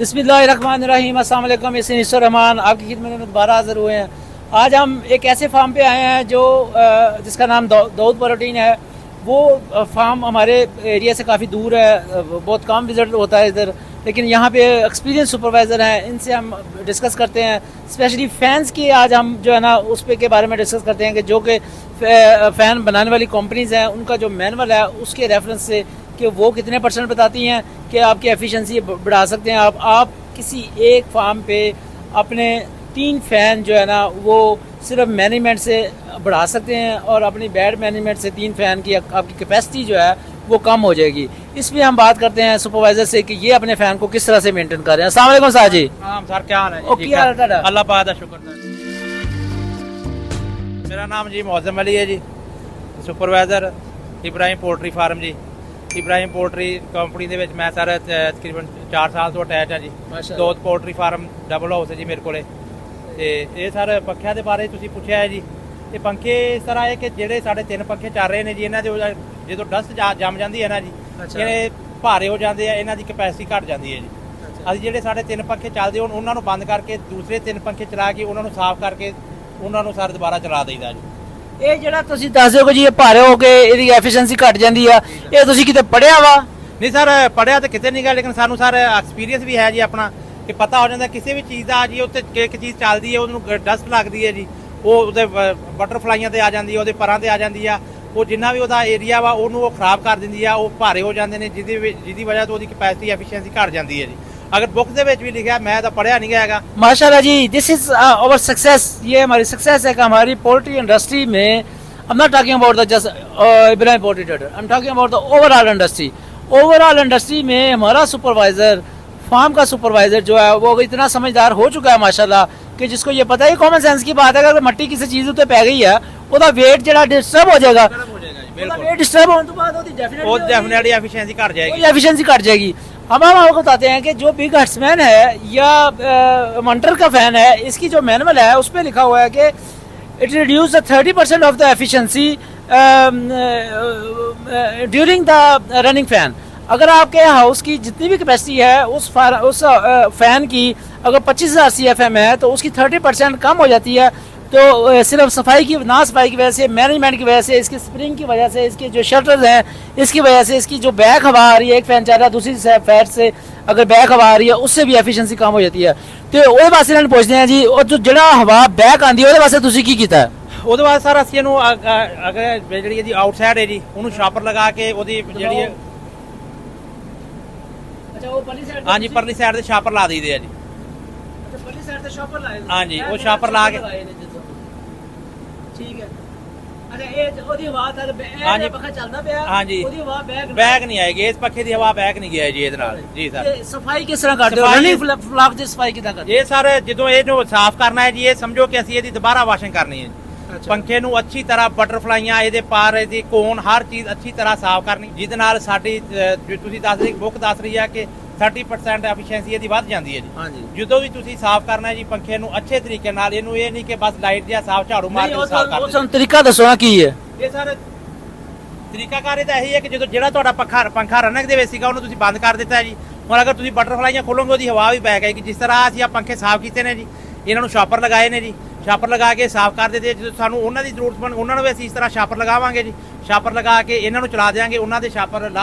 बिस्मिल्लाहिर्रहमानिर्रहीम, अस्सलाम वालेकुम। इससे निस्सर रहमान आपकी खिदमत में दोबारा हाज़िर हुए हैं। आज हम एक ऐसे फार्म पे आए हैं जो जिसका नाम दाऊद प्रोटीन है। वो फार्म हमारे एरिया से काफ़ी दूर है, बहुत कम विजिट होता है इधर, लेकिन यहाँ पे एक्सपीरियंस सुपरवाइज़र हैं, इनसे हम डिस्कस करते हैं। स्पेशली फ़ैन्स की आज हम जो है ना उस पे के बारे में डिस्कस करते हैं कि जो कि फ़ैन बनाने वाली कंपनीज़ हैं उनका जो मैनुअल है उसके रेफरेंस से कि वो कितने % बताती हैं कि आपकी एफिशिएंसी बढ़ा सकते हैं। आप किसी एक फार्म पे अपने 3 फ़ैन जो है ना वो सिर्फ मैनेजमेंट से बढ़ा सकते हैं और अपनी बैड मैनेजमेंट से 3 फ़ैन की आपकी कैपेसिटी जो है वो कम हो जाएगी। इस पर हम बात करते हैं सुपरवाइजर से कि ये अपने फ़ैन को किस तरह से मेंटेन कर रहे हैं। अस्सलाम वालेकुम साहब जी। हाँ सर, क्या हाल है? ओके हाल है, अल्लाह पाक दा शुक्र है। मेरा नाम जी मौज़म अली है जी, सुपरवाइजर इब्राहिम पोल्ट्री फार्म जी। इब्राहिम पोल्ट्री कंपनी ਦੇ ਵਿੱਚ ਮੈਂ ਸਰ ਤਕਰੀਬਨ 4 ਸਾਲ ਤੋਂ ਅਟੈਚ ਹਾਂ ਜੀ। ਦੋ ਪੋਲਟਰੀ ਫਾਰਮ ਡਬਲ ਹਾਊਸ ਹੈ ਜੀ ਮੇਰੇ ਕੋਲੇ। ਤੇ ਇਹ ਸਰ ਪੱਖਿਆਂ ਦੇ ਬਾਰੇ ਤੁਸੀਂ ਪੁੱਛਿਆ ਹੈ ਜੀ। ਇਹ ਪੰਖੇ ਇਸ ਤਰ੍ਹਾਂ ਹੈ ਕਿ ਜਿਹੜੇ ਸਾਡੇ 3 ਪੰਖੇ ਚੱਲ ਰਹੇ ਨੇ ਜੀ, ਇਹਨਾਂ ਦੇ ਜਦੋਂ ਡਸਟ ਜੰਮ ਜਾਂਦੀ ਹੈ ਨਾ ਜੀ, ਇਹ ਭਾਰੇ ਹੋ ਜਾਂਦੇ ਆ, ਇਹਨਾਂ ਦੀ ਕੈਪੈਸਿਟੀ ਘਟ ਜਾਂਦੀ ਹੈ ਜੀ। ਅਸੀਂ ਜਿਹੜੇ ਸਾਡੇ 3 ਪੰਖੇ ਚੱਲਦੇ ਹੋਣ ਉਹਨਾਂ ਨੂੰ ਬੰਦ ਕਰਕੇ ਦੂਸਰੇ 3 ਪੰਖੇ ਚਲਾ ਕੇ ਉਹਨਾਂ ਨੂੰ ਸਾਫ਼ ਕਰਕੇ ਉਹਨਾਂ ਨੂੰ ਸਰ ਦੁਬਾਰਾ ਚਲਾ ਦਈਦਾ ਜੀ। ਇਹ ਜਿਹੜਾ ਤੁਸੀਂ ਦੱਸ ਦਿਓ ਕਿ ਜੀ ਇਹ ਭਾਰੇ ਹੋ ਕੇ ਇਹਦੀ ਐਫੀਸ਼ੀਐਂਸੀ ਘਟ ਜਾਂਦੀ ਆ, ਇਹ ਤੁਸੀਂ ਕਿਤੇ ਪੜਿਆ ਵਾ? ਨਹੀਂ ਸਰ, ਪੜਿਆ ਤਾਂ ਕਿਤੇ ਨਹੀਂ ਗਾ, ਲੇਕਿਨ ਸਾਨੂੰ ਸਰ ਐਕਸਪੀਰੀਅੰਸ ਵੀ ਹੈ ਜੀ ਆਪਣਾ, ਕਿ ਪਤਾ ਹੋ ਜਾਂਦਾ ਕਿਸੇ ਵੀ ਚੀਜ਼ ਦਾ ਜੀ ਉੱਤੇ ਇੱਕ ਚੀਜ਼ ਚੱਲਦੀ ਹੈ ਉਹਨੂੰ ਡਸਟ ਲੱਗਦੀ ਹੈ ਜੀ, ਉਹ ਉਹਦੇ ਬਟਰਫਲਾਈਆਂ ਤੇ ਆ ਜਾਂਦੀ ਹੈ, ਉਹਦੇ ਪਰਾਂ ਤੇ ਆ ਜਾਂਦੀ ਆ, ਉਹ ਜਿੰਨਾ ਵੀ ਉਹਦਾ ਏਰੀਆ ਵਾ ਉਹਨੂੰ ਉਹ ਖਰਾਬ ਕਰ ਦਿੰਦੀ ਆ, ਉਹ ਭਾਰੇ ਹੋ ਜਾਂਦੇ ਨੇ, ਜਿਹਦੀ ਵਜ੍ਹਾ ਤੋਂ ਉਹਦੀ ਕੈਪੈਸਿਟੀ ਐਫੀਸ਼ੀਐਂਸੀ ਘਟ ਜਾਂਦੀ ਹੈ ਜੀ। अगर बुक ਦੇ ਵਿੱਚ ਵੀ ਲਿਖਿਆ, मैं तो पढ़िया नहीं गया। माशाल्लाह जी, दिस इज आवर सक्सेस। ये हमारी सक्सेस है कि हमारी पोल्ट्री इंडस्ट्री में I'm not talking about the just Ibrahim Poultry Trader, I'm talking about the overall industry। Overall industry में हमारा सुपरवाइजर, फार्म का सुपरवाइजर जो है वो इतना समझदार हो चुका है माशाल्लाह कि जिसको ये पता है, कॉमन सेंस की बात है, अगर मट्टी किसी चीज उत्ते पै गई है ਉਹਦਾ weight ਜਿਹੜਾ डिस्टर्ब हो जाएगा, weight डिस्टर्ब होने तो बाद ਉਹਦੀ डेफिनेटली एफिशिएंसी घट जाएगी, एफिशिएंसी घट जाएगी। हम आपको बताते हैं कि जो बिग हट्समैन है या मंटर का फैन है, इसकी जो मैनुअल है उस पर लिखा हुआ है कि it reduce the 30% of the efficiency during the running fan. अगर आपके हाउस की जितनी भी कैपेसिटी है उस फैन की अगर 25,000 CFM है तो उसकी 30% कम हो जाती है। तो सिर्फ सफाई की ना सफाई की वजह से, मैनेजमेंट की वजह से, इसकी स्प्रिंग की वजह से, इसके जो शटर्स हैं इसकी वजह से, इसकी जो बैक हवा आ रही है, एक फैन चल रहा है दूसरी फैट से अगर बैक हवा आ रही है उससे भी एफिशिएंसी कम हो जाती है। तो ਉਹਦੇ ਵਾਸਤੇ ਇਹਨਾਂ ਨੂੰ ਪੁੱਛਦੇ ਆ ਜੀ, ਉਹ ਜਿਹੜਾ ਹਵਾ ਬੈਕ ਆਂਦੀ ਉਹਦੇ ਵਾਸਤੇ ਤੁਸੀਂ ਕੀ ਕੀਤਾ? ਉਹਦੇ ਵਾਸਤੇ ਸਰ ਅਸੀਂ ਇਹਨੂੰ ਅਗਰ ਜਿਹੜੀ ਇਹਦੀ ਆਊਟਸਾਈਡ ਹੈ ਜੀ ਉਹਨੂੰ ਸ਼ਾਪਰ ਲਗਾ ਕੇ ਉਹਦੀ ਜਿਹੜੀ ਅੱਛਾ ਉਹ ਪਰਲੀ ਸਾਈਡ, ਹਾਂਜੀ ਪਰਲੀ ਸਾਈਡ ਤੇ ਸ਼ਾਪਰ ਲਾ ਦਈਦੇ ਆ ਜੀ। ਅੱਛਾ ਪਰਲੀ ਸਾਈਡ ਤੇ ਸ਼ਾਪਰ ਲਾਏ? ਹਾਂਜੀ ਉਹ ਸ਼ਾਪਰ ਲਾ ਕੇ ਠੀਕ ਹੈ। ਅੱਛਾ ਇਹ ਉਹਦੀ ਹਵਾ ਤਾਂ ਹਾਂਜੀ ਪੱਖਾ ਚੱਲਦਾ ਪਿਆ, ਹਾਂਜੀ ਉਹਦੀ ਹਵਾ ਬੈਕ ਨਹੀਂ ਆਏਗੀ, ਇਸ ਪੱਖੇ ਦੀ ਹਵਾ ਬੈਕ ਨਹੀਂ ਗਿਆ ਜੀ ਇਹਦੇ ਨਾਲ ਜੀ ਸਰ। ਤੇ ਸਫਾਈ ਕਿਸ ਤਰ੍ਹਾਂ ਕਰਦੇ ਹੋ? ਰਨਿੰਗ ਫਲਾਪ ਦੀ ਸਫਾਈ ਕਿਦਾਂ ਕਰਦੇ? ਇਹ ਸਰ ਜਦੋਂ ਇਹਨੂੰ ਸਾਫ਼ ਕਰਨਾ ਹੈ ਜੀ, ਇਹ ਸਮਝੋ ਕਿ ਅਸੀਂ ਇਹਦੀ ਦੁਬਾਰਾ ਵਾਸ਼ਿੰਗ ਕਰਨੀ ਹੈ। ਪੰਖੇ ਨੂੰ ਅੱਛੀ ਤਰ੍ਹਾਂ ਬਟਰਫਲਾਈਆਂ, ਇਹਦੇ ਪਾਰ, ਇਹਦੀ ਕੋਨ, ਹਰ ਚੀਜ਼ ਅੱਛੀ ਤਰ੍ਹਾਂ ਸਾਫ਼ ਕਰਨੀ, ਜਿਹਦੇ ਨਾਲ ਸਾਡੀ ਜੋ ਤੁਸੀਂ ਦੱਸ ਰਹੇ ਬੁੱਕ ਦੱਸ ਰਹੀ ਹੈ ਕਿ 30% ਐਫੀਸ਼ੀਐਂਸੀ ਇਹਦੀ ਵੱਧ ਜਾਂਦੀ ਹੈ ਜੀ। ਹਾਂਜੀ ਜਦੋਂ ਵੀ ਤੁਸੀਂ ਸਾਫ਼ ਕਰਨਾ ਹੈ ਜੀ ਪੰਖੇ ਨੂੰ ਅੱਛੇ ਤਰੀਕੇ ਨਾਲ, ਇਹਨੂੰ ਇਹ ਨਹੀਂ ਕਿ ਬਸ ਲਾਈਟ ਜਿਹਾ ਸਾਫ਼ ਝਾੜੂ ਮਾਰ ਕੇ ਸਾਫ਼ ਕਰ ਦਿਓ। ਤਰੀਕਾ ਦੱਸੋ ਨਾ ਕੀ ਹੈ ਇਹ ਸਰ ਤਰੀਕਾਕਾਰ ਇਹਦਾ ਇਹੀ ਹੈ ਕਿ ਜਦੋਂ ਜਿਹੜਾ ਤੁਹਾਡਾ ਪੰਖਾ ਰਨਕ ਦੇ ਵਿੱਚ ਸੀਗਾ ਉਹਨੂੰ ਤੁਸੀਂ ਬੰਦ ਕਰ ਦਿੱਤਾ ਜੀ, ਹੁਣ ਅਗਰ ਤੁਸੀਂ ਬਟਰਫਲਾਈਆਂ ਖੋਲੋਗੇ ਉਹਦੀ ਹਵਾ ਵੀ ਬੈਕ ਆਏਗੀ। ਜਿਸ ਤਰ੍ਹਾਂ ਅਸੀਂ ਆ ਪੰਖੇ ਸਾਫ਼ ਕੀਤੇ ਨੇ ਜੀ, ਇਹਨਾਂ ਨੂੰ ਸ਼ਾਪਰ ਲਗਾਏ ਨੇ ਜੀ, ਸ਼ਾਪਰ ਲਗਾ ਕੇ ਸਾਫ਼ ਕਰ ਦਿੱਤੇ। ਜਦੋਂ ਸਾਨੂੰ ਉਹਨਾਂ ਦੀ ਜ਼ਰੂਰਤ ਬਣ ਉਹਨਾਂ ਨੂੰ ਵੀ ਅਸੀਂ ਇਸ ਤਰ੍ਹਾਂ ਸ਼ਾਪਰ ਲਗਾਵਾਂਗੇ ਜੀ, ਸ਼ਾਪਰ ਲਗਾ ਕੇ ਇਹਨਾਂ ਨੂੰ ਚਲਾ ਦਿਆਂਗੇ, ਉਹਨਾਂ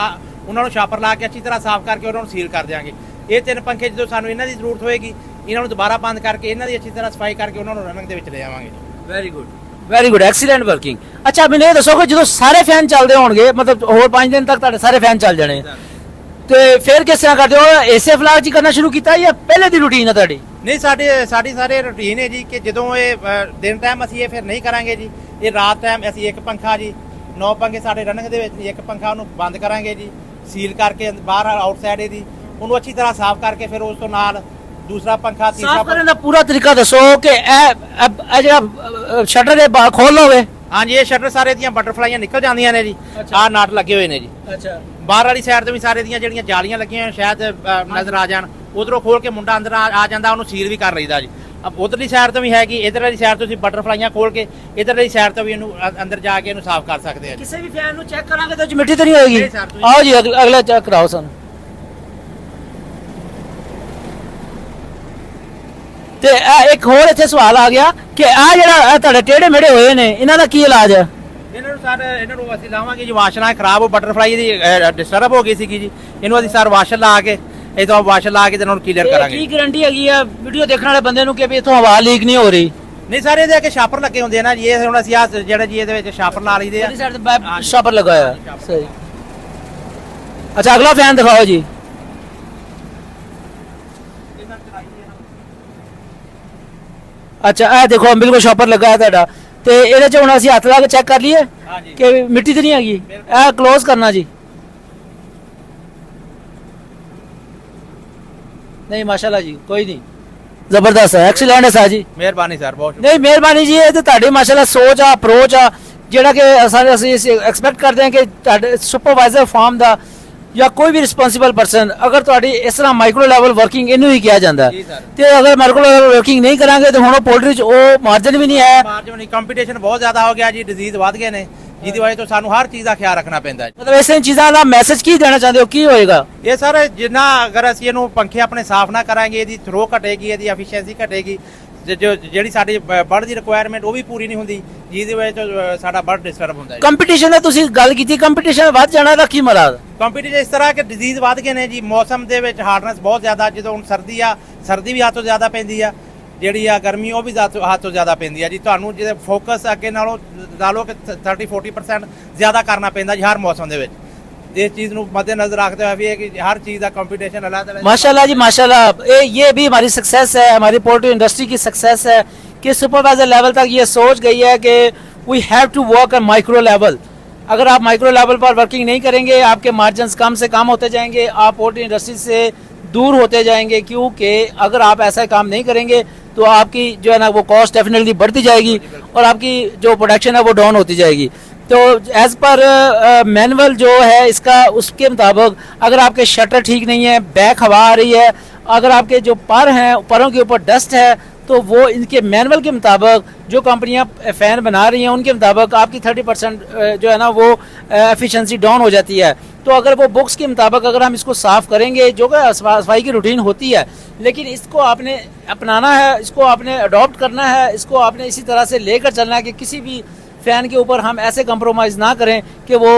ਨੂੰ ਸ਼ਾਪਰ ਲਾ ਕੇ ਅੱਛੀ ਤਰ੍ਹਾਂ ਸਾਫ਼ ਕਰਕੇ ਉਹਨਾਂ ਨੂੰ ਸੀਲ ਕਰ ਦਿਆਂਗੇ। ਇਹ 3 ਪੰਖੇ ਜਦੋਂ ਸਾਨੂੰ ਇਹਨਾਂ ਦੀ ਜ਼ਰੂਰਤ ਹੋਏਗੀ ਇਹਨਾਂ ਨੂੰ ਦੁਬਾਰਾ ਬੰਦ ਕਰਕੇ ਇਹਨਾਂ ਦੀ ਅੱਛੀ ਤਰ੍ਹਾਂ ਸਫਾਈ ਕਰਕੇ ਉਹਨਾਂ ਨੂੰ ਰਨਿੰਗ ਦੇ ਵਿੱਚ ਲੈ ਆਵਾਂਗੇ ਜੀ। Very good, excellent working. ਅੱਛਾ ਮੈਨੂੰ ਇਹ ਦੱਸੋ ਕਿ ਜਦੋਂ ਸਾਰੇ ਫੈਨ ਚੱਲਦੇ ਹੋਣਗੇ, ਮਤਲਬ ਹੋਰ 5 ਦਿਨ ਤੱਕ ਤੁਹਾਡੇ ਸਾਰੇ ਫੈਨ ਚੱਲ ਜਾਣੇ, ਤੇ ਫਿਰ ਕਿਸ ਤਰ੍ਹਾਂ ਕਰਦੇ ਹੋ? ਇਸੇ ਫਲਾਗ ਜੀ ਕਰਨਾ ਸ਼ੁਰੂ ਕੀਤਾ ਜਾਂ ਪਹਿਲੇ ਦੀ ਰੂਟੀਨ ਹੈ ਤੁਹਾਡੀ? ਨਹੀਂ ਸਾਡੀ ਸਾਰੇ ਰੂਟੀਨ ਹੈ ਜੀ ਕਿ ਜਦੋਂ ਇਹ ਦਿਨ ਟਾਈਮ ਅਸੀਂ ਇਹ ਫਿਰ ਨਹੀਂ ਕਰਾਂਗੇ ਜੀ, ਇਹ ਰਾਤ ਟਾਈਮ ਅਸੀਂ ਇੱਕ ਪੰਖਾ ਜੀ, 9 ਪੰਖੇ ਸਾਡੇ ਰਨਿੰਗ ਦੇ ਵਿੱਚ, ਇੱਕ ਪੰਖਾ ਉਹਨੂੰ ਬੰਦ ਕਰਾਂਗੇ ਜੀ, ਸੀਲ ਕਰਕੇ ਬਾਹਰ ਆਊਟਸਾਈਡ ਇਹਦੀ ਉਹਨੂੰ ਅੱਛੀ ਤਰ੍ਹਾਂ ਸਾਫ਼ ਕਰਕੇ ਫਿਰ ਉਸ ਤੋਂ ਨਾਲ ਦੂਸਰਾ ਪੰਖਾ, ਤੀਸਰਾ ਸਾਫ਼ ਕਰਨ ਦਾ ਪੂਰਾ ਤਰੀਕਾ ਦੱਸੋ ਕਿ ਇਹ ਜਿਹੜਾ ਸ਼ਟਰ ਦੇ ਬਾਹਰ ਖੋਲ ਲਓਗੇ? ਹਾਂਜੀ ਇਹ ਸ਼ਟਰ ਸਾਰੇ ਦੀਆਂ ਬਟਰਫਲਾਈਆਂ ਨਿਕਲ ਜਾਂਦੀਆਂ ਨੇ ਜੀ, ਆਹ ਨਾਟ ਲੱਗੇ ਹੋਏ ਨੇ ਜੀ। ਅੱਛਾ ਬਾਹਰ ਵਾਲੀ ਸਾਈਡ ਤੇ ਵੀ ਸਾਰੇ ਦੀਆਂ ਜਿਹੜੀਆਂ ਜਾਲੀਆਂ ਲੱਗੀਆਂ ਹੋਈਆਂ ਸ਼ਾਇਦ ਨਜ਼ਰ ਆ ਜਾਣ, ਉਧਰੋਂ ਖੋਲ ਕੇ ਮੁੰਡਾ ਅੰਦਰ ਆ ਜਾਂਦਾ, ਉਹਨੂੰ ਸੀਲ ਵੀ ਕਰ ਲਈਦਾ ਜੀ। ਉਧਰਲੀ ਸਾਈਡ ਤੋਂ ਵੀ ਹੈਗੀ, ਇਧਰ ਵਾਲੀ ਸਾਈਡ ਤੋਂ ਤੁਸੀਂ ਬਟਰਫਲਾਈਆਂ ਖੋਲ ਕੇ ਇਧਰ ਵਾਲੀ ਸਾਈਡ ਤੋਂ ਵੀ ਇਹਨੂੰ ਅੰਦਰ ਜਾ ਕੇ ਇਹਨੂੰ ਸਾਫ਼ ਕਰ ਸਕਦੇ ਆ। ਕਿਸੇ ਵੀ ਫੈਨ ਨੂੰ ਚੈੱਕ ਕਰਾਂਗੇ ਤਾਂ ਮਿੱਟੀ ਤਾਂ ਨਹੀਂ ਹੋਏਗੀ? ਆਓ ਜੀ ਅਗਲਾ ਚੈੱਕ ਕਰਾਓ ਸਾਨੂੰ। ਤੇ ਇੱਕ ਹੋਰ ਇੱਥੇ ਸਵਾਲ ਆ ਗਿਆ ਕਿ ਆ ਜਿਹੜਾ ਤੁਹਾਡੇ ਟੇਢੇ ਮੇੜੇ ਹੋਏ ਨੇ ਇਹਨਾਂ ਦਾ ਕੀ ਇਲਾਜ ਹੈ? ਇਹਨਾਂ ਨੂੰ ਸਰ ਇਹਨਾਂ ਨੂੰ ਅਸੀਂ ਲਾਵਾਂਗੇ ਜੀ ਵਾਸ਼ਲਾਂ ਖਰਾਬ, ਉਹ ਬਟਰਫਲਾਈ ਦੀ ਡਿਸਟਰਬ ਹੋ ਗਈ ਸੀਗੀ ਜੀ, ਇਹਨੂੰ ਅਸੀਂ ਸਰ ਵਾਸ਼ਲ ਲਾ ਕੇ ਇਹ ਤੋਂ ਵਾਸ਼ਲ ਲਾ ਕੇ ਤੇ ਇਹਨਾਂ ਨੂੰ ਕਲੀਅਰ ਕਰਾਂਗੇ। ਕੀ ਗਾਰੰਟੀ ਹੈਗੀ ਆ ਵੀਡੀਓ ਦੇਖਣ ਵਾਲੇ ਬੰਦੇ ਨੂੰ ਕਿ ਵੀ ਇਥੋਂ ਹਵਾ ਲੀਕ ਨਹੀਂ ਹੋ ਰਹੀ? ਨਹੀਂ ਸਰ ਇਹਦੇ ਅੱਗੇ ਸ਼ਾਪਰ ਲੱਗੇ ਹੁੰਦੇ ਆ ਨਾ ਜੀ, ਇਹ ਹੁਣ ਅਸੀਂ ਆ ਜਿਹੜਾ ਜੀ ਇਹਦੇ ਵਿੱਚ ਸ਼ਾਪਰ ਲਾ ਲਈਦੇ ਆ। ਸ਼ਾਪਰ ਲਗਾਇਆ ਸਹੀ। ਅੱਛਾ ਅਗਲਾ ਫੈਨ ਦਿਖਾਓ ਜੀ। ਅੱਛਾ ਇਹ ਦੇਖੋ ਬਿਲਕੁਲ ਸ਼ਾਪਰ ਲੱਗਾ ਹੈ ਤੁਹਾਡਾ, ਤੇ ਇਹਦੇ ਚ ਹੁਣ ਅਸੀਂ ਹੱਥ ਲਾ ਕੇ ਚੈੱਕ ਕਰ ਲਈਏ ਕਿ ਮਿੱਟੀ ਤੇ ਨਹੀਂ ਹੈਗੀ। ਇਹ ਕਲੋਜ਼ ਕਰਨਾ ਜੀ। ਨਹੀਂ ਮਾਸ਼ਾਅੱਲਾ ਜੀ ਕੋਈ ਨਹੀਂ, ਜ਼ਬਰਦਸਤ ਹੈ, ਐਕਸੀਲੈਂਟ ਹੈ ਸਰ ਜੀ। ਮਿਹਰਬਾਨੀ ਸਰ, ਬਹੁਤ ਨਹੀਂ ਮਿਹਰਬਾਨੀ ਜੀ, ਇਹ ਤੇ ਤੁਹਾਡੀ ਮਾਸ਼ਾਅੱਲਾ ਸੋਚ ਆ, ਅਪਰੋਚ ਆ, ਜਿਹੜਾ ਕਿ ਅਸੀਂ ਐਕਸਪੈਕਟ ਕਰਦੇ ਹਾਂ ਕਿ ਤੁਹਾਡੇ ਸੁਪਰਵਾਈਜ਼ਰ ਫਾਰਮ ਦਾ ਜਾਂ ਕੋਈ ਵੀ ਰਿਸਪੌਂਸਿਬਲ ਪਰਸਨ ਅਗਰ ਤੁਹਾਡੀ ਇਸ ਤਰ੍ਹਾਂ ਮਾਈਕਰੋ ਲੈਵਲ ਵਰਕਿੰਗ ਇਹਨੂੰ ਹੀ ਕਿਹਾ ਜਾਂਦਾ ਤੇ ਅਗਰ ਮਾਈਕਰੋ ਲੈਵਲ ਵਰਕਿੰਗ ਨਹੀਂ ਕਰਾਂਗੇ ਤਾਂ ਹੁਣ ਉਹ ਪੋਲਟਰੀ 'ਚ ਉਹ ਮਾਰਜਨ ਵੀ ਨਹੀਂ ਹੈ। ਮਾਰਜਨ ਨਹੀਂ, ਕੰਪੀਟੀਸ਼ਨ ਬਹੁਤ ਜ਼ਿਆਦਾ ਹੋ ਗਿਆ ਜੀ, ਡਿਜ਼ੀਜ਼ ਵੱਧ ਗਏ ਨੇ, ਜਿਹਦੀ ਵਜ੍ਹਾ ਤੋਂ ਸਾਨੂੰ ਹਰ ਚੀਜ਼ ਦਾ ਖਿਆਲ ਰੱਖਣਾ ਪੈਂਦਾ ਹੈ। ਮਤਲਬ ਇਸ ਚੀਜ਼ਾਂ ਦਾ ਮੈਸੇਜ ਕੀ ਦੇਣਾ ਚਾਹੁੰਦੇ ਹੋ, ਕੀ ਹੋਏਗਾ? ਇਹ ਸਰ ਜਿੰਨਾ ਅਗਰ ਅਸੀਂ ਇਹਨੂੰ ਪੰਖੇ ਆਪਣੇ ਸਾਫ਼ ਨਾ ਕਰਾਂਗੇ, ਇਹਦੀ ਥਰੋ ਘਟੇਗੀ, ਇਹਦੀ ਐਫੀਸ਼ੀਐਂਸੀ ਘਟੇਗੀ, ਜਿਹੜੀ ਸਾਡੀ ਬਰਡ ਦੀ ਰਿਕੁਆਇਰਮੈਂਟ ਉਹ ਵੀ ਪੂਰੀ ਨਹੀਂ ਹੁੰਦੀ, ਜਿਹਦੀ ਵਜ੍ਹਾ ਤੋਂ ਸਾਡਾ ਬਰਡ ਡਿਸਟਰਬ ਹੁੰਦਾ ਹੈ। ਕੰਪੀਟੀਸ਼ਨ ਦਾ ਤੁਸੀਂ ਗੱਲ ਕੀਤੀ, ਕੰਪੀਟੀਸ਼ਨ ਵੱਧ ਜਾਣਾ ਦਾ ਕੀ ਮਤਲਬ? ਕੰਪੀਟੀਸ਼ਨ ਇਸ ਤਰ੍ਹਾਂ ਕਿ ਡਿਜ਼ੀਜ਼ ਵੱਧ ਗਏ ਨੇ ਜੀ, ਮੌਸਮ ਦੇ ਵਿੱਚ ਹਾਰਡਨੈਸ ਬਹੁਤ ਜ਼ਿਆਦਾ, ਜਦੋਂ ਹੁਣ ਸਰਦੀ ਆ, ਸਰਦੀ ਵੀ ਹੱਦ ਤੋਂ ਜ਼ਿਆਦਾ ਪੈਂਦੀ ਆ, ਜਿਹੜੀ ਆ ਗਰਮੀ ਉਹ ਵੀ ਹੱਦ ਤੋਂ ਜ਼ਿਆਦਾ ਪੈਂਦੀ ਆ ਜੀ। ਤੁਹਾਨੂੰ ਜਿਹਦੇ ਫੋਕਸ ਅੱਗੇ ਨਾਲੋਂ ਲਾ ਲਓ ਕਿ 30-40% ਜ਼ਿਆਦਾ ਕਰਨਾ ਪੈਂਦਾ ਜੀ ਹਰ ਮੌਸਮ ਦੇ ਵਿੱਚ। इस चीज को मद्देनजर रखते हुए कि हर चीज का कंपटीशन अल्लाह माशाल्लाह जी माशाल्लाह, ये भी हमारी सक्सेस है, हमारी पोल्ट्री इंडस्ट्री की सक्सेस है कि सुपरवाइजर लेवल तक ये सोच गई है कि we have to work on micro level. अगर आप माइक्रो लेवल पर वर्किंग नहीं करेंगे, आपके मार्जिन कम से कम होते जाएंगे, आप पोल्ट्री इंडस्ट्री से दूर होते जाएंगे, क्योंकि अगर आप ऐसा काम नहीं करेंगे तो आपकी जो है ना वो कॉस्ट डेफिनेटली बढ़ती जाएगी और आपकी जो प्रोडक्शन है वो डाउन होती जाएगी। तो एज पर मैनुअल जो है इसका, उसके मुताबिक अगर आपके शटर ठीक नहीं है, बैक हवा आ रही है, अगर आपके जो पर हैं परों के ऊपर डस्ट है, तो वो इनके मैनुअल के मुताबिक जो कंपनियां फ़ैन बना रही हैं उनके मुताबिक आपकी 30% जो है ना वो एफिशिएंसी डाउन हो जाती है। तो अगर वो बुक्स के मुताबिक अगर हम इसको साफ़ करेंगे, जो कि सफाई की रूटीन होती है, लेकिन इसको आपने अपनाना है, इसको आपने अडॉप्ट करना है, इसको आपने इसी तरह से लेकर चलना है कि किसी भी फ़ैन के ऊपर हम ऐसे कंप्रोमाइज़ ना करें कि वो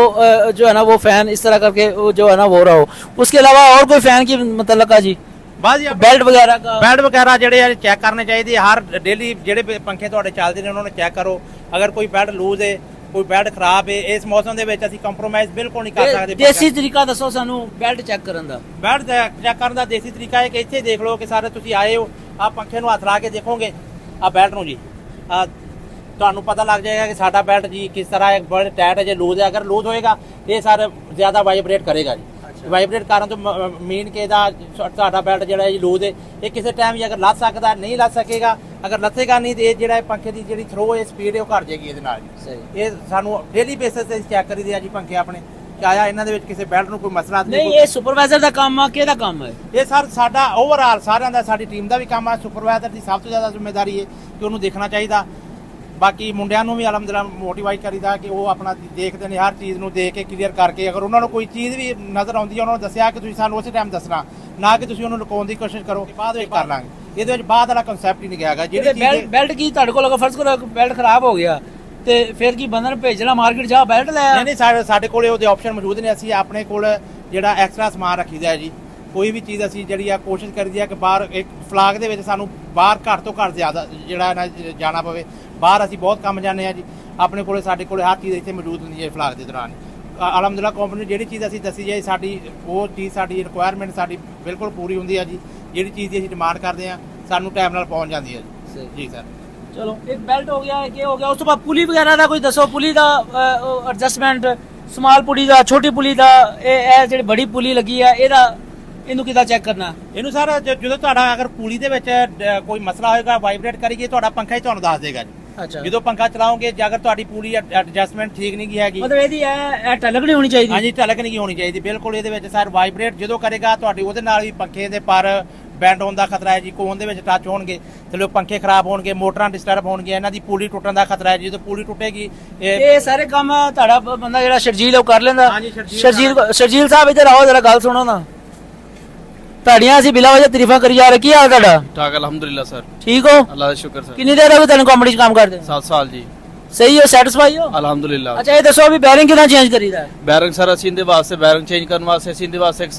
जो है ना वो फ़ैन इस तरह करके जो है ना वो रहा हो। उसके अलावा और कोई फ़ैन की मतलब जी बस बेल्ट वगैरह का, बेल्ट वगैरह ਜਿਹੜੇ ਚੈੱਕ ਕਰਨੇ ਚਾਹੀਦੇ ਹਰ ਡੇਲੀ, ਜਿਹੜੇ ਪੰਖੇ ਤੁਹਾਡੇ ਚੱਲਦੇ ਨੇ ਉਹਨਾਂ ਨੂੰ ਚੈੱਕ ਕਰੋ। ਅਗਰ ਕੋਈ ਬੈਲਟ ਲੂਜ਼ ਹੈ, ਕੋਈ ਬੈਲਟ ਖਰਾਬ ਹੈ, ਇਸ ਮੌਸਮ ਦੇ ਵਿੱਚ ਅਸੀਂ ਕੰਪਰੋਮਾਈਜ਼ ਬਿਲਕੁਲ ਨਹੀਂ ਕਰ ਸਕਦੇ। ਦੇਸੀ ਤਰੀਕਾ ਦੱਸੋ ਸਾਨੂੰ ਬੈਲਟ ਚੈੱਕ ਕਰਨ ਦਾ। ਬੈਲਟ ਚੈੱਕ ਕਰਨ ਦਾ ਦੇਸੀ ਤਰੀਕਾ ਹੈ ਕਿ ਇੱਥੇ ਦੇਖ ਲਓ ਕਿ ਸਾਰੇ ਤੁਸੀਂ ਆਏ ਹੋ, ਆ ਪੰਖੇ ਨੂੰ ਹੱਥ ਲਾ ਕੇ ਦੇਖੋਗੇ ਆ ਬੈਲਟ ਨੂੰ ਜੀ, ਤੁਹਾਨੂੰ ਪਤਾ ਲੱਗ ਜਾਏਗਾ ਕਿ ਸਾਡਾ ਬੈਲਟ ਜੀ ਕਿਸ ਤਰ੍ਹਾਂ ਹੈ, ਬੜੇ ਟਾਈਟ ਹੈ, ਜੇ ਲੂਜ਼ ਹੈ। ਅਗਰ ਲੂਜ਼ ਹੋਏਗਾ ਇਹ ਸਾਰਾ ਜ਼ਿਆਦਾ ਵਾਈਬ੍ਰੇਟ ਕਰੇਗਾ ਜੀ। ਵਾਈਬ੍ਰੇਟ ਕਰਨ ਤੋਂ ਮੀਨ ਕਿ ਇਹਦਾ ਸਾਡਾ ਬੈਲਟ ਜਿਹੜਾ ਹੈ ਲੂਜ਼ ਹੈ, ਇਹ ਕਿਸੇ ਟਾਈਮ ਵੀ ਅਗਰ ਲੱਥ ਸਕਦਾ, ਨਹੀਂ ਲੱਥ ਸਕੇਗਾ। ਅਗਰ ਲੱਥੇਗਾ ਨਹੀਂ ਤੇ ਇਹ ਜਿਹੜਾ ਪੰਖੇ ਦੀ ਜਿਹੜੀ ਥਰੋ ਹੈ ਸਪੀਡ ਹੈ ਉਹ ਘਟ ਜਾਏਗੀ ਇਹਦੇ ਨਾਲ ਜੀ। ਇਹ ਸਾਨੂੰ ਡੇਲੀ ਬੇਸਿਸ ਤੇ ਚੈੱਕ ਕਰੀਦੇ ਆ ਜੀ ਪੰਖੇ ਆਪਣੇ, ਕਿ ਆਇਆ ਇਹਨਾਂ ਦੇ ਵਿੱਚ ਕਿਸੇ ਬੈਲਟ ਨੂੰ ਕੋਈ ਮਸਲਾ ਨਹੀਂ। ਇਹ ਸੁਪਰਵਾਈਜ਼ਰ ਦਾ ਕੰਮ ਆ, ਕਿਹਦਾ ਕੰਮ ਹੈ ਇਹ? ਸਰ ਸਾਡਾ ਓਵਰਆਲ ਸਾਰਿਆਂ ਦਾ, ਸਾਡੀ ਟੀਮ ਦਾ ਵੀ ਕੰਮ ਆ। ਸੁਪਰਵਾਈਜ਼ਰ ਦੀ ਸਭ ਤੋਂ ਜ਼ਿਆਦਾ ਜ਼ਿੰਮੇਵਾਰੀ ਹੈ ਕਿ ਉਹਨੂੰ ਦੇਖਣਾ ਚਾਹੀਦਾ। ਬਾਕੀ ਮੁੰਡਿਆਂ ਨੂੰ ਵੀ ਅਲਹਮਦੁਲਿਲਾ ਮੋਟੀਵੇਟ ਕਰੀਦਾ ਕਿ ਉਹ ਆਪਣਾ ਦੇਖਦੇ ਨੇ, ਹਰ ਚੀਜ਼ ਨੂੰ ਦੇਖ ਕੇ ਕਲੀਅਰ ਕਰਕੇ, ਅਗਰ ਉਹਨਾਂ ਨੂੰ ਕੋਈ ਚੀਜ਼ ਵੀ ਨਜ਼ਰ ਆਉਂਦੀ ਹੈ ਉਹਨਾਂ ਨੂੰ ਦੱਸਿਆ ਕਿ ਤੁਸੀਂ ਸਾਨੂੰ ਉਸੇ ਟਾਈਮ ਦੱਸਣਾ, ਨਾ ਕਿ ਤੁਸੀਂ ਉਹਨੂੰ ਲੁਕਾਉਣ ਦੀ ਕੋਸ਼ਿਸ਼ ਕਰੋ ਕਿ ਬਾਅਦ ਵਿੱਚ ਕਰ ਲਾਂਗੇ। ਇਹਦੇ ਵਿੱਚ ਬਾਅਦ ਵਾਲਾ ਕਨਸੈਪਟ ਹੀ ਨਹੀਂ ਹੈਗਾ। ਜਿਹੜੀ ਬੈਲਟ ਕੀ ਤੁਹਾਡੇ ਕੋਲ, ਅਗਰ ਫਰਜ਼ ਕਰੋ ਬੈਲਟ ਖਰਾਬ ਹੋ ਗਿਆ ਤੇ ਫਿਰ ਕੀ ਬੰਦਾ ਨੂੰ ਭੇਜਣਾ ਮਾਰਕੀਟ ਜਾ ਬੈਲਟ ਲੈ? ਨਹੀਂ, ਸਾਡੇ ਕੋਲੇ ਉਹਦੇ ਆਪਸ਼ਨ ਮੌਜੂਦ ਨੇ। ਅਸੀਂ ਆਪਣੇ ਕੋਲ ਜਿਹੜਾ ਐਕਸਟਰਾ ਸਮਾਨ ਰੱਖੀਦਾ ਜੀ, ਕੋਈ ਵੀ ਚੀਜ਼ ਅਸੀਂ ਜਿਹੜੀ ਆ ਕੋਸ਼ਿਸ਼ ਕਰੀਦੀ ਆ ਕਿ ਬਾਹਰ ਇੱਕ ਫਲਾਗ ਦੇ ਵਿੱਚ ਸਾਨੂੰ ਬਾਹਰ ਘੱਟ ਤੋਂ ਘੱਟ ਜ਼ਿਆਦਾ ਜਿਹੜਾ ਨਾ ਜਾਣਾ ਪਵੇ। ਬਾਹਰ ਅਸੀਂ ਬਹੁਤ ਕੰਮ ਜਾਂਦੇ ਆ ਜੀ, ਆਪਣੇ ਕੋਲੇ ਸਾਡੇ ਕੋਲੇ ਹਰ ਚੀਜ਼ ਇੱਥੇ ਮੌਜੂਦ ਹੁੰਦੀ ਹੈ ਫਲਾਗ ਦੇ ਦੌਰਾਨ। ਅਲਹਮਦੁਲਿਲਾ ਕੰਪਨੀ ਜਿਹੜੀ ਚੀਜ਼ ਅਸੀਂ ਦੱਸੀ ਜਾਏ, ਸਾਡੀ ਉਹ ਚੀਜ਼, ਸਾਡੀ ਰਿਕੁਆਇਰਮੈਂਟ ਸਾਡੀ ਬਿਲਕੁਲ ਪੂਰੀ ਹੁੰਦੀ ਹੈ ਜੀ। ਜਿਹੜੀ ਚੀਜ਼ ਦੀ ਅਸੀਂ ਡਿਮਾਂਡ ਕਰਦੇ ਆ ਸਾਨੂੰ ਟਾਈਮ ਨਾਲ ਪਹੁੰਚ ਜਾਂਦੀ ਹੈ ਜੀ। ਜੀ ਸਰ। ਚਲੋ ਇੱਕ ਬੈਲਟ ਹੋ ਗਿਆ, ਇਹ ਹੋ ਗਿਆ। ਉਸ ਤੋਂ ਬਾਅਦ ਪੁਲੀ ਵਗੈਰਾ ਦਾ ਕੋਈ ਦੱਸੋ, ਪੁਲੀ ਦਾ ਐਡਜਸਟਮੈਂਟ, ਸਮਾਲ ਪੁਲੀ ਦਾ, ਛੋਟੀ ਪੁਲੀ ਦਾ, ਇਹ ਜਿਹੜੀ ਬੜੀ ਪੁਲੀ ਲੱਗੀ ਆ ਇਹਨੂੰ ਕਿੱਦਾਂ ਚੈੱਕ ਕਰਨਾ? ਇਹਨੂੰ ਸਰ ਜਦੋਂ ਤੁਹਾਡਾ ਅਗਰ ਪੁਲੀ ਦੇ ਵਿੱਚ ਕੋਈ ਮਸਲਾ ਹੋਏਗਾ, ਵਾਈਬ੍ਰੇਟ ਕਰੇਗੀ, ਤੁਹਾਡਾ ਪੰਖਾ ਹੀ ਤੁਹਾਨੂੰ ਦੱਸ ਦੇਗਾ ਜੀ। ਅੱਛਾ। ਜਦੋਂ ਪੰਖਾ ਚਲਾਓਗੇ, ਜੇ ਅਗਰ ਤੁਹਾਡੀ ਪੁਲੀ ਐਡਜਸਟਮੈਂਟ ਠੀਕ ਨਹੀਂ ਹੈਗੀ, ਮਤਲਬ ਇਹਦੀ ਇਹ ਟਲਕ ਨਹੀਂ ਹੋਣੀ ਚਾਹੀਦੀ? ਹਾਂਜੀ, ਟਲਕ ਨਹੀਂ ਹੋਣੀ ਚਾਹੀਦੀ ਬਿਲਕੁਲ। ਇਹਦੇ ਵਿੱਚ ਸਰ ਵਾਈਬ੍ਰੇਟ ਜਦੋਂ ਕਰੇਗਾ ਤੁਹਾਡੀ, ਉਹਦੇ ਨਾਲ ਵੀ ਪੰਖੇ ਦੇ ਪਰ ਬੈਂਡ ਹੋਣ ਦਾ ਖਤਰਾ ਹੈ ਜੀ, ਕੋਨ ਦੇ ਵਿੱਚ ਟੱਚ ਹੋਣਗੇ, ਥੱਲੇ ਪੰਖੇ ਖਰਾਬ ਹੋਣਗੇ, ਮੋਟਰਾਂ ਡਿਸਟਰਬ ਹੋਣਗੀਆਂ, ਇਹਨਾਂ ਦੀ ਪੁਲੀ ਟੁੱਟਣ ਦਾ ਖਤਰਾ ਹੈ। ਜਦੋਂ ਪੁਲੀ ਟੁੱਟੇਗੀ ਇਹ ਸਾਰੇ ਕੰਮ ਤੁਹਾਡਾ ਬੰਦਾ ਜਿਹੜਾ ਸ਼ਰਜੀਲ ਉਹ ਕਰ ਲੈਂਦਾ? ਹਾਂਜੀ, ਸ਼ਰਜੀਲ ਸਾਹਿਬ ਇੱਧਰ ਆਓ, ਜਰਾ ਗੱਲ ਸੁਣੋ ਨਾ। ਤੁਹਾਡੀਆਂ ਅਸੀਂ ਬਿਲਾ ਵਜ੍ਹਾ ਤਾਰੀਫਾਂ ਕਰੀ ਜਾ ਰਹੇ, ਕੀ ਹਾਲ ਤੁਹਾਡਾ? ਠੀਕ ਅਲਹਮਦੁਲਿਲਾ ਸਰ, ਠੀਕ ਹੋ? ਅੱਲਾਹ ਦਾ ਸ਼ੁਕਰ ਸਰ। ਕਿੰਨੀ ਦੇਰ ਹੋ ਗਈ ਤੁਹਾਨੂੰ ਕੰਪਨੀ 'ਚ ਕੰਮ ਕਰਦੇ? 7 ਸਾਲ ਜੀ। ਸਹੀ ਹੋ, ਸੈਟੀਸਫਾਈ ਹੋ? ਅਲਹਮਦੁਲਿਲਾ। ਅੱਛਾ ਇਹ ਦੱਸੋ ਵੀ ਬੈਰਿੰਗ ਕਿਦਾਂ ਚੇਂਜ ਕਰੀਦਾ ਹੈ? ਬੈਰਿੰਗ ਸਰ ਅਸੀਂ ਇਹਦੇ ਵਾਸਤੇ ਬੈਰਿੰਗ ਚੇਂਜ ਕਰਨ ਵਾਸਤੇ ਅਸੀਂ ਇਹਦੇ ਵਾਸਤੇ ਇੱਕ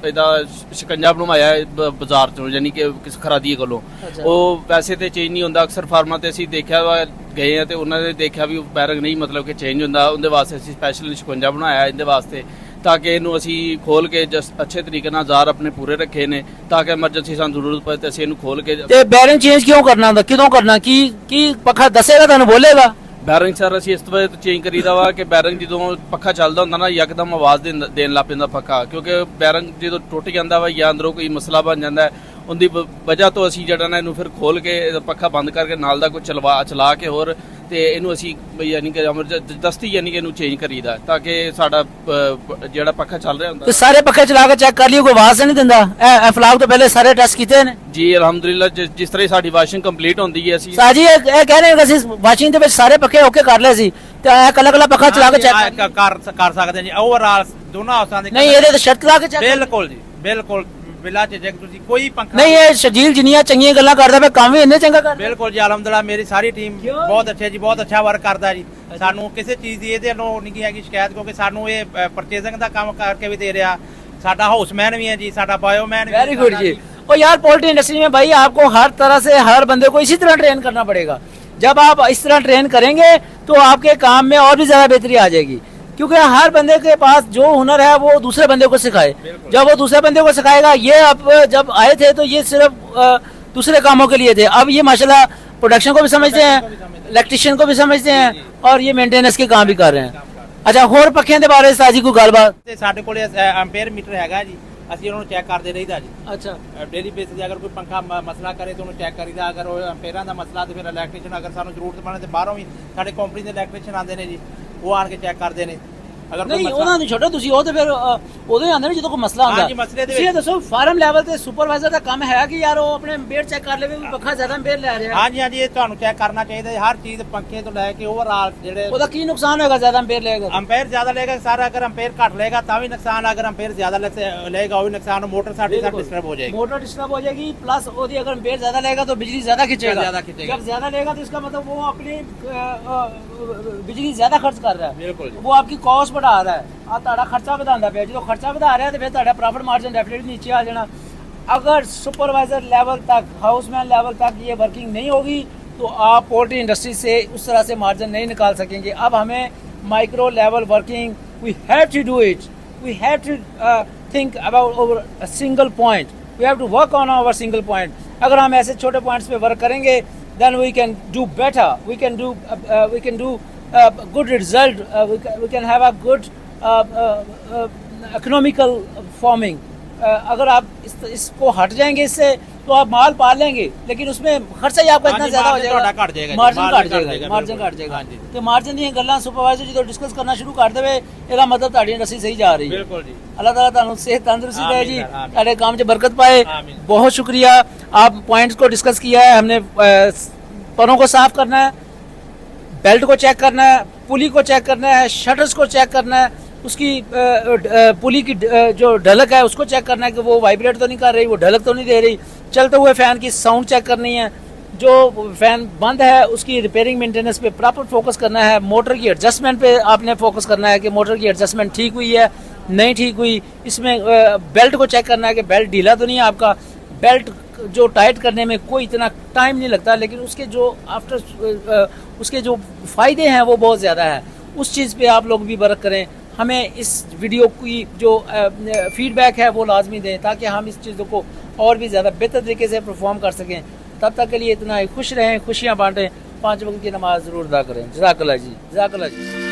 ਇਹਦਾ ਸ਼ਿਕੰਜਾ ਬਣਵਾਇਆ ਹੈ ਬਾਜ਼ਾਰ ਤੋਂ, ਯਾਨੀ ਕਿ ਕਿਸ ਖਰਾਦੀਏ ਕੋਲੋਂ। ਉਹ ਵੈਸੇ ਤੇ ਚੇਂਜ ਨਹੀਂ ਹੁੰਦਾ, ਅਕਸਰ ਫਾਰਮਾਂ ਤੇ ਅਸੀਂ ਦੇਖਿਆ ਵਾ ਗਏ ਆ ਤੇ ਉਹਨਾਂ ਨੇ ਦੇਖਿਆ ਵੀ ਬੈਰਿੰਗ ਨਹੀਂ ਮਤਲਬ ਕਿ ਚੇਂਜ ਹੁੰਦਾ, ਉਹਦੇ ਵਾਸਤੇ ਅਸੀਂ ਸਪੈਸ਼ਲ ਸ਼ਿਕੰਜਾ ਬਣਾਇਆ ਇਹਦੇ ਵਾਸਤੇ ਤਾਂ ਕਿ ਇਹਨੂੰ ਅਸੀਂ ਖੋਲ ਕੇ ਅੱਛੇ ਤਰੀਕੇ ਨਾਲ ਜ਼ਾਰ ਆਪਣੇ ਪੂਰੇ ਰੱਖੇ ਨੇ ਤਾਂ ਕਿ ਐਮਰਜੈਂਸੀ ਸਾਨੂੰ ਜ਼ਰੂਰਤ ਪਏ ਤੇ ਅਸੀਂ ਇਹਨੂੰ ਖੋਲ ਕੇ। ਤੇ ਬੈਰਿੰਗ ਚੇਂਜ ਕਿਉਂ ਕਰਨਾ ਹੁੰਦਾ, ਕਿਦੋਂ ਕਰਨਾ, ਕੀ ਪੱਖਾ ਦੱਸੇਗਾ ਤੁਹਾਨੂੰ, ਬੋਲੇਗਾ? ਬੈਰਿੰਗ ਸਰ ਅਸੀਂ ਇਸ ਵਜ੍ਹਾ ਤੋਂ ਚੇਂਜ ਕਰੀਦਾ ਵਾ ਕਿ ਬੈਰਿੰਗ ਜਦੋਂ ਪੱਖਾ ਚੱਲਦਾ ਹੁੰਦਾ ਨਾ ਯਕਦਮ ਆਵਾਜ਼ ਦੇਣ ਲੱਗ ਪੈਂਦਾ ਪੱਖਾ, ਕਿਉਂਕਿ ਬੈਰਿੰਗ ਜਦੋਂ ਟੁੱਟ ਜਾਂਦਾ ਵਾ ਜਾਂ ਅੰਦਰੋਂ ਕੋਈ ਮਸਲਾ ਬਣ ਜਾਂਦਾ ਹੈ, ਉਹਦੀ ਵਜ੍ਹਾ ਤੋਂ ਅਸੀਂ ਜਿਹੜਾ ਨਾ ਇਹਨੂੰ ਫਿਰ ਖੋਲ ਕੇ ਇਹਦਾ ਪੱਖਾ ਬੰਦ ਕਰਕੇ ਨਾਲ ਦਾ ਕੋਈ ਚਲਾ ਕੇ ਹੋਰ ਤੇ ਇਹਨੂੰ ਅਸੀਂ ਯਾਨੀ ਕਿ ਦਸਤੀ ਯਾਨੀ ਕਿ ਇਹਨੂੰ ਚੇਂਜ ਕਰੀਦਾ ਤਾਂ ਕਿ ਸਾਡਾ ਜਿਹੜਾ ਪੱਖਾ ਚੱਲ ਰਿਹਾ ਹੁੰਦਾ। ਤੇ ਸਾਰੇ ਪੱਖੇ ਚਲਾ ਕੇ ਚੈੱਕ ਕਰ ਲਿਓ, ਕੋਈ ਆਵਾਜ਼ ਨਹੀਂ ਦਿੰਦਾ? ਇਹ ਫਲਾਗ ਤੋਂ ਪਹਿਲੇ ਸਾਰੇ ਟੈਸਟ ਕੀਤੇ ਨੇ ਜੀ ਅਲਹਮਦੁਲਿਲਾ। ਜਿਸ ਤਰ੍ਹਾਂ ਸਾਡੀ ਵਾਸ਼ਿੰਗ ਕੰਪਲੀਟ ਹੁੰਦੀ ਹੈ ਅਸੀਂ ਸਾਜੀ ਇਹ ਕਹਿ ਰਹੇ ਹਾਂ ਕਿ ਅਸੀਂ ਵਾਸ਼ਿੰਗ ਦੇ ਵਿੱਚ ਸਾਰੇ ਪੱਖੇ ਓਕੇ ਕਰ ਲਏ ਸੀ ਤੇ ਕੱਲਾ ਕੱਲਾ ਪੱਖਾ ਚਲਾ ਕੇ ਚੈੱਕ ਕਰ ਸਕਦੇ ਜੀ ਓਵਰਆਲ ਦੋਨਾਂ ਹਾਊਸਾਂ ਦੇ। ਨਹੀਂ ਇਹਦੇ ਤੇ ਸ਼ਰਤ ਲਾ ਕੇ ਚੈੱਕ ਬਿਲਕੁਲ ਜੀ ਬਿਲਕੁਲ ਬਿਲਾ ਚ ਜੇ ਤੁਸੀਂ ਕੋਈ ਪੰਖਾ ਨਹੀਂ। ਇਹ ਸ਼ਜੀਲ ਜਿੰਨੀਆਂ ਚੰਗੀਆਂ ਗੱਲਾਂ ਕਰਦਾ ਪਿਆ ਕੰਮ ਵੀ ਇੰਨੇ ਚੰਗਾ ਕਰਦਾ। ਬਿਲਕੁਲ ਜੀ ਅਲਹਮਦੁਲਿਲਾ ਮੇਰੀ ਸਾਰੀ ਟੀਮ ਬਹੁਤ ਅੱਛਾ ਜੀ, ਬਹੁਤ ਅੱਛਾ ਵਰਕ ਕਰਦਾ ਜੀ। ਸਾਨੂੰ ਕਿਸੇ ਚੀਜ਼ ਦੀ ਇਹਦੇ ਵੱਲੋਂ ਨਹੀਂ ਹੈਗੀ ਸ਼ਿਕਾਇਤ, ਕਿਉਂਕਿ ਸਾਨੂੰ ਇਹ ਪਰਚੇਜ਼ਿੰਗ ਦਾ ਕੰਮ ਕਰਕੇ ਵੀ ਦੇ ਰਿਹਾ, ਸਾਡਾ ਹਾਊਸਮੈਨ ਵੀ ਹੈ जी, साडा बायोमैन भी। वेरी गुड जी। और यार पोल्ट्री इंडस्ट्री में भाई आपको हर तरह से हर बंदे को इसी तरह ट्रेन करना पड़ेगा। जब आप इस तरह ट्रेन करेंगे तो आपके काम में और भी ज्यादा बेहतरी आ जाएगी, क्योंकि हर बंदे के पास जो हुनर है वो दूसरे बंदे को सिखाए। जब वो दूसरे बंदे को सिखाएगा, ये अब जब आए थे तो ये सिर्फ दूसरे कामों के लिए थे, अब ये माशाल्लाह प्रोडक्शन को भी समझते हैं, इलेक्ट्रिशियन को भी समझते हैं और ये मेंटेनेंस के काम भी कर रहे हैं। अच्छा ਹੋਰ ਪੱਖਿਆਂ ਦੇ ਬਾਰੇ ਸਾਜੀ ਕੋਈ ਗੱਲਬਾਤ? ਤੇ ਸਾਡੇ ਕੋਲੇ ਐਂਪੀਅਰ ਮੀਟਰ ਹੈਗਾ ਜੀ, ਅਸੀਂ ਉਹਨੂੰ ਚੈੱਕ ਕਰਦੇ ਰਹੀਦਾ ਜੀ। ਅੱਛਾ ਡੇਲੀ ਬੇਸਿਸ ਤੇ ਅਗਰ ਕੋਈ ਪੰਖਾ ਮਸਲਾ ਕਰੇ ਤਾਂ ਉਹਨੂੰ ਚੈੱਕ ਕਰੀਦਾ, ਅਗਰ ਉਹ ਐਂਪੀਅਰਾਂ ਦਾ ਮਸਲਾ ਤੇ ਫਿਰ ਇਲੈਕਟ੍ਰੀਸ਼ੀਅਨ ਅਗਰ ਸਾਨੂੰ ਜ਼ਰੂਰਤ ਪਵੇ ਤੇ ਬਾਹਰੋਂ ਵੀ ਸਾਡੇ ਕੰਪਨੀ ਦੇ ਇਲੈਕਟ੍ਰੀਸ਼ੀਅਨ ਆਉਂਦੇ ਨੇ ਜੀ, ਉਹ ਆਣ ਕੇ ਚੈੱਕ ਕਰਦੇ ਨੇ। ਅਗਰ ਨਹੀਂ ਉਹਨਾਂ ਨੂੰ ਛੱਡੋ, ਤੁਸੀਂ ਉਹ ਤੇ ਫਿਰ ਉਦੋਂ ਹੀ ਆਉਂਦੇ ਨੇ ਜਦੋਂ ਕੋਈ ਮਸਲਾ ਹੁੰਦਾ। ਹਾਂਜੀ ਮਸਲੇ ਦੇ ਤੁਸੀਂ ਇਹ ਦੱਸੋ ਫਾਰਮ ਲੈਵਲ ਤੇ ਸੁਪਰਵਾਈਜ਼ਰ ਦਾ ਕੰਮ ਹੈ ਕਿ ਯਾਰ ਉਹ ਆਪਣੇ ਅੰਪੇਅਰ ਚੈੱਕ ਕਰ ਲਵੇ ਵੀ ਪੱਖਾ ਜ਼ਿਆਦਾ ਅੰਪੇਅਰ ਲੈ ਰਿਹਾ? ਹਾਂਜੀ ਹਾਂਜੀ ਇਹ ਤੁਹਾਨੂੰ ਚੈੱਕ ਕਰਨਾ ਚਾਹੀਦਾ ਹਰ ਚੀਜ਼, ਪੰਖੇ ਤੋਂ ਲੈ ਕੇ ਓਵਰਆਲ ਜਿਹੜੇ। ਉਹਦਾ ਕੀ ਨੁਕਸਾਨ ਹੋਏਗਾ ਜ਼ਿਆਦਾ ਅੰਪੇਅਰ ਲਏਗਾ? ਅੰਪੇਅਰ ਜ਼ਿਆਦਾ ਲਏਗਾ ਸਾਰਾ, ਅਗਰ ਅੰਪੇਅਰ ਘੱਟ ਲਏਗਾ ਤਾਂ ਵੀ ਨੁਕਸਾਨ, ਅਗਰ ਅੰਪੇਅਰ ਜ਼ਿਆਦਾ ਲਏਗਾ ਉਹ ਵੀ ਨੁਕਸਾਨ। ਮੋਟਰ ਸਾਡੀ ਸਭ ਡਿਸਟਰਬ ਹੋ ਜਾਏਗੀ, मोटर डिस्टर्ब हो जाएगी, प्लस ਉਹਦੀ अगर अंपेयर ज्यादा लेगा तो बिजली ज्यादा खींचेगा। जब ज्यादा लेगा तो इसका मतलब वो अपनी बिजली ज्यादा खर्च कर रहा है, बिल्कुल वो आपकी कॉस्ट बढ़ा रहा है, ਆ ਤੁਹਾਡਾ ਖਰਚਾ ਵਧਾਉਂਦਾ ਪਿਆ। ਜਦੋਂ ਖਰਚਾ ਵਧਾ ਰਿਹਾ ਤੇ ਫਿਰ ਤੁਹਾਡਾ प्रॉफिट मार्जिन डेफिनेटली नीचे आ जाना। अगर सुपरवाइजर लेवल तक, हाउसमैन लेवल तक ये वर्किंग नहीं होगी तो आप पोल्ट्री इंडस्ट्री से उस तरह से मार्जिन नहीं निकाल सकेंगे। अब हमें micro level working, we have to do it, we have to think about over a single point, we have to work on our single point. अगर हम ऐसे छोटे पॉइंट्स पे वर्क करेंगे then we can do better, we can do good result, we can have a good economical farming। अगर आप इसको हट जाएंगे इससे तो आप माल पाल लेंगे, लेकिन उसमें खर्चा ही आपका इतना ज्यादा हो जाएगा, मार्जिन घट जाएगा। तो मार्जिन ਦੀਆਂ ਗੱਲਾਂ ਸੁਪਰਵਾਈਜ਼ਰ ਜਦੋਂ ਡਿਸਕਸ ਕਰਨਾ ਸ਼ੁਰੂ ਕਰ ਦੇਵੇ ਇਹਦਾ ਮਤਲਬ ਤੁਹਾਡੀ ਇੰਡਸਟਰੀ ਸਹੀ ਜਾ ਰਹੀ ਹੈ। ਬਿਲकुल जी। अल्लाह ताला ਤੁਹਾਨੂੰ सेहत तंदुरुस्ती दे जी, ਤੁਹਾਡੇ काम में बरकत पाए। बहुत शुक्रिया, आप पॉइंट्स को डिस्कस किया है। हमने परों को साफ करना है, बेल्ट को चेक करना है, पुली को चेक करना है, शटर्स को चेक करना है, उसकी पुली की जो ढलक है उसको चेक करना है कि वो वाइब्रेट तो नहीं कर रही, वो ढलक तो नहीं दे रही। चलते हुए फ़ैन की साउंड चेक करनी है, जो फ़ैन बंद है उसकी रिपेयरिंग मेंटेनेंस पे प्रॉपर फोकस करना है। मोटर की एडजस्टमेंट पे आपने फोकस करना है कि मोटर की एडजस्टमेंट ठीक हुई है नहीं ठीक हुई। इसमें बेल्ट को चेक करना है कि बेल्ट ढीला तो नहीं है आपका। बेल्ट जो टाइट करने में कोई इतना टाइम नहीं लगता, लेकिन उसके जो उसके जो फ़ायदे हैं वो बहुत ज़्यादा है। उस चीज़ पे आप लोग भी वर्क करें। हमें इस वीडियो की जो फीडबैक है वो लाजमी दें ताकि हम इस चीज़ों को और भी ज़्यादा बेहतर तरीके से परफॉर्म कर सकें। तब तक के लिए इतना ही खुश रहें, खुशियाँ बांटें, 5 वक्त की नमाज ज़रूर अदा करें। जज़ाकल्लाह जी, जज़ाकल्लाह जी।